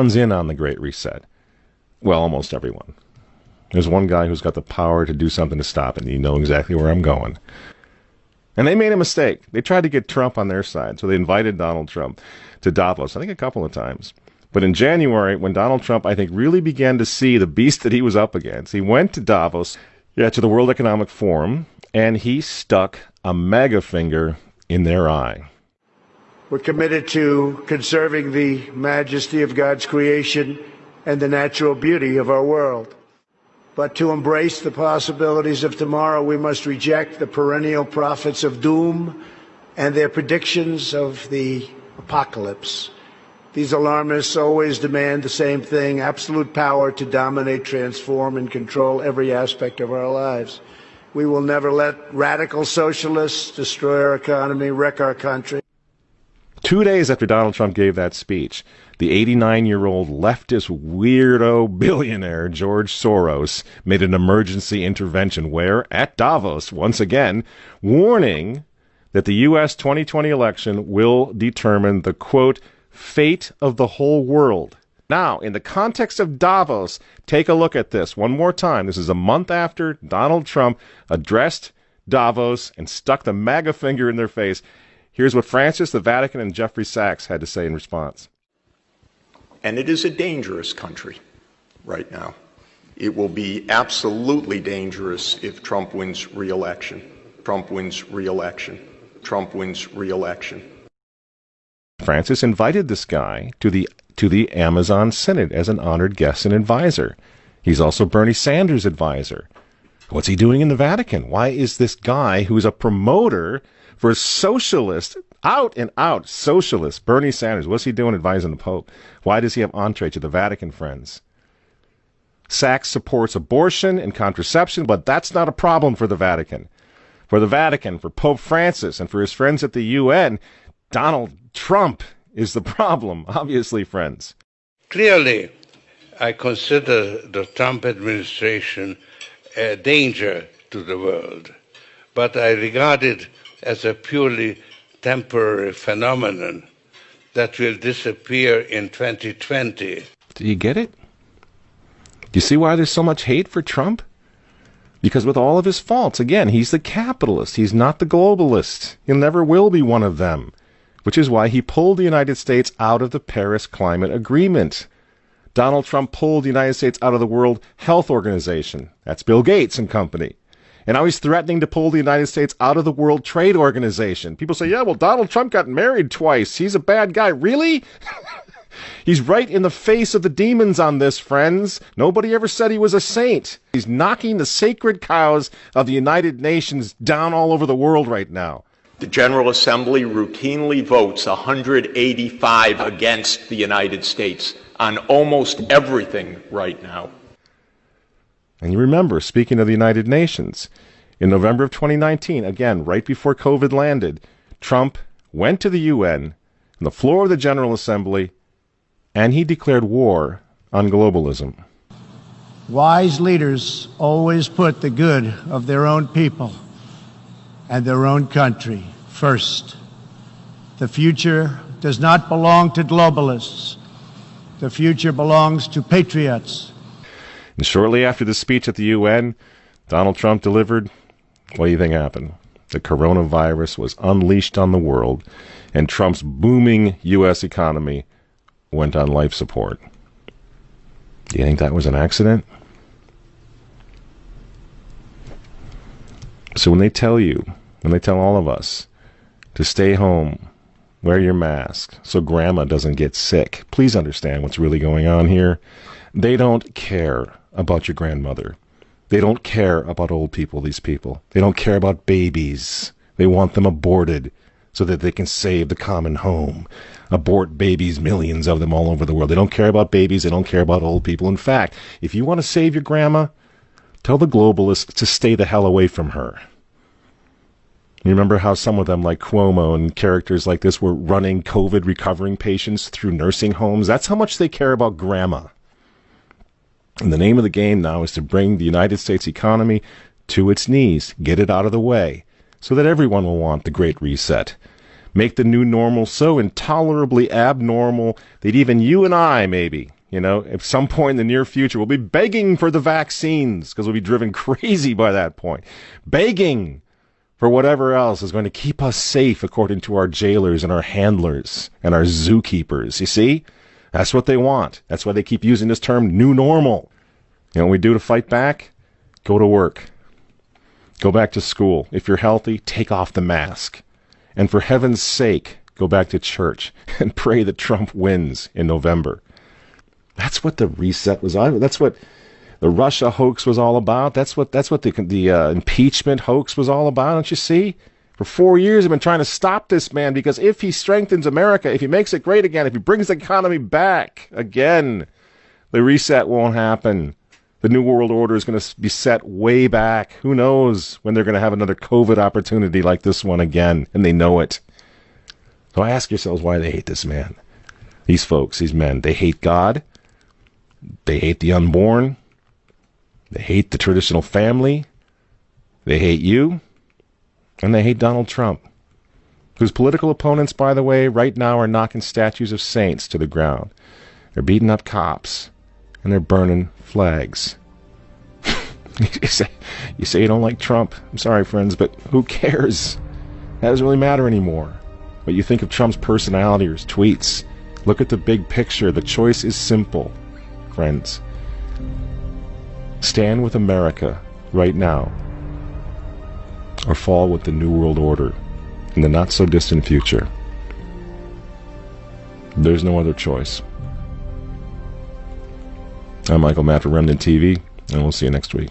Everyone's in on the Great Reset. Well, almost everyone. There's one guy who's got the power to do something to stop it, and you know exactly where I'm going. And they made a mistake. They tried to get Trump on their side, so they invited Donald Trump to Davos, I think a couple of times. But in January, when Donald Trump, I think, really began to see the beast that he was up against, he went to Davos, to the World Economic Forum, and he stuck a mega finger in their eye. We're committed to conserving the majesty of God's creation and the natural beauty of our world. But to embrace the possibilities of tomorrow, we must reject the perennial prophets of doom and their predictions of the apocalypse. These alarmists always demand the same thing: absolute power to dominate, transform, and control every aspect of our lives. We will never let radical socialists destroy our economy, wreck our country. 2 days after Donald Trump gave that speech, the 89-year-old leftist weirdo billionaire George Soros made an emergency intervention where, at Davos, once again, warning that the U.S. 2020 election will determine the, quote, fate of the whole world. Now, in the context of Davos, take a look at this one more time. This is a month after Donald Trump addressed Davos and stuck the MAGA finger in their face. Here's what Francis, the Vatican, and Jeffrey Sachs had to say in response. And it is a dangerous country right now. It will be absolutely dangerous if Trump wins re-election. Trump wins re-election. Trump wins re-election. Francis invited this guy to the Amazon Synod as an honored guest and advisor. He's also Bernie Sanders' advisor. What's he doing in the Vatican? Why is this guy who's a promoter for a socialist, out and out socialist, Bernie Sanders, what's he doing advising the Pope? Why does he have entree to the Vatican, friends? Sachs supports abortion and contraception, but that's not a problem for the Vatican. For the Vatican, for Pope Francis, and for his friends at the UN, Donald Trump is the problem, obviously, friends. Clearly, I consider the Trump administration a danger to the world, but I regard it as a purely temporary phenomenon that will disappear in 2020. Do you get it? Do you see why there's so much hate for Trump? Because with all of his faults, again, he's the capitalist. He's not the globalist. He never will be one of them, which is why he pulled the United States out of the Paris Climate Agreement. Donald Trump pulled the United States out of the World Health Organization. That's Bill Gates and company. And now he's threatening to pull the United States out of the World Trade Organization. People say, yeah, well, Donald Trump got married twice. He's a bad guy. Really? He's right in the face of the demons on this, friends. Nobody ever said he was a saint. He's knocking the sacred cows of the United Nations down all over the world right now. The General Assembly routinely votes 185 against the United States on almost everything right now. And you remember, speaking of the United Nations, in November of 2019, again, right before COVID landed, Trump went to the UN, on the floor of the General Assembly, and he declared war on globalism. Wise leaders always put the good of their own people and their own country first. The future does not belong to globalists. The future belongs to patriots. And shortly after the speech at the UN, Donald Trump delivered, what do you think happened? The coronavirus was unleashed on the world, and Trump's booming U.S. economy went on life support. Do you think that was an accident? So when they tell all of us to stay home, wear your mask so grandma doesn't get sick, please understand what's really going on here. They don't care about your grandmother. They don't care about old people, these people. They don't care about babies. They want them aborted so that they can save the common home. Abort babies, millions of them all over the world. They don't care about babies. They don't care about old people. In fact, if you want to save your grandma, tell the globalists to stay the hell away from her. You remember how some of them, like Cuomo and characters like this, were running COVID recovering patients through nursing homes? That's how much they care about grandma. And the name of the game now is to bring the United States economy to its knees, get it out of the way, so that everyone will want the Great Reset. make the new normal so intolerably abnormal that even you and I, maybe, at some point in the near future, will be begging for the vaccines because we'll be driven crazy by that point. Begging for whatever else is going to keep us safe according to our jailers and our handlers and our zookeepers. You see? That's what they want. That's why they keep using this term, new normal. You know what we do to fight back? Go to work. Go back to school. If you're healthy, take off the mask. And for heaven's sake, go back to church and pray that Trump wins in November. That's what the reset was on. That's what the Russia hoax was all about. That's what the impeachment hoax was all about. Don't you see? For 4 years, I've been trying to stop this man because if he strengthens America, if he makes it great again, if he brings the economy back again, the reset won't happen. The New World Order is going to be set way back. Who knows when they're going to have another COVID opportunity like this one again, and they know it. So ask yourselves why they hate this man. These folks, these men, they hate God. They hate the unborn. They hate the traditional family. They hate you. And they hate Donald Trump, whose political opponents, by the way, right now are knocking statues of saints to the ground. They're beating up cops, and they're burning flags. You say you don't like Trump. I'm sorry, friends, but who cares? That doesn't really matter anymore. What you think of Trump's personality or his tweets. Look at the big picture. The choice is simple, friends. Stand with America right now, or fall with the New World Order in the not-so-distant future. There's no other choice. I'm Michael Matt for Remnant TV, and we'll see you next week.